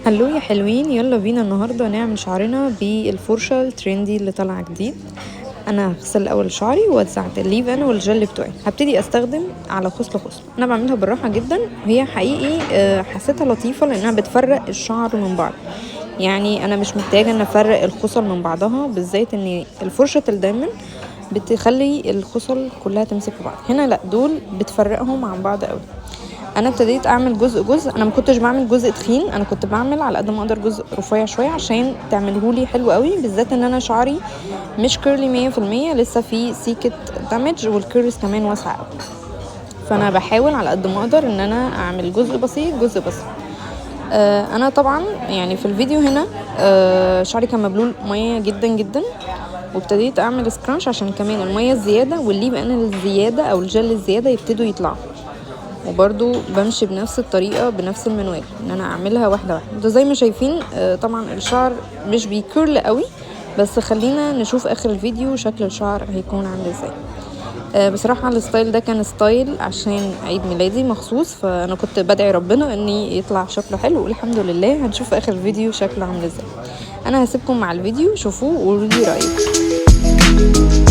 هلو يا حلوين، يلا بينا النهارده نعمل شعرنا بالفرشه الترندي اللي طالعه جديد. انا هغسل الاول شعري ووزعت الليف ان والجل بتوعي. هبتدي استخدم على خصله خصله. انا بعملها بالراحه جدا، وهي حقيقي حسيتها لطيفه لانها بتفرق الشعر من بعض. يعني انا مش محتاجه ان افرق الخصل من بعضها، بالذات ان الفرشه الدايمن بتخلي الخصل كلها تمسك في بعض. هنا لا، دول بتفرقهم عن بعض قوي. انا ابتديت اعمل جزء جزء. انا ما كنتش بعمل جزء تخين، انا كنت بعمل على قد ما اقدر جزء رفيع شويه عشان تعملهولي حلو قوي، بالذات ان انا شعري مش كيرلي 100%، لسه في سيكه دامج والكيرلز كمان واسعه قوي. فانا بحاول على قد ما اقدر ان انا اعمل جزء بسيط جزء بسيط. انا طبعا يعني في الفيديو هنا شعري كان مبلول ميه جدا جدا، وابتديت اعمل سكرانش عشان كمان الميه الزياده والليف ان الزياده او الجل الزياده يبتدوا يطلعوا. وبرضو بمشي بنفس الطريقة بنفس المنوال، ان انا اعملها واحدة واحدة. ده زي ما شايفين طبعا الشعر مش بيكيرل قوي، بس خلينا نشوف اخر الفيديو شكل الشعر هيكون عامل ازاي. بصراحة الستايل ده كان ستايل عشان عيد ميلادي مخصوص، فانا كنت بدعي ربنا اني يطلع شكله حلو، والحمد لله. هنشوف اخر الفيديو شكله عامل ازاي. انا هسيبكم مع الفيديو، شوفوه وقولوا لي رأيكم.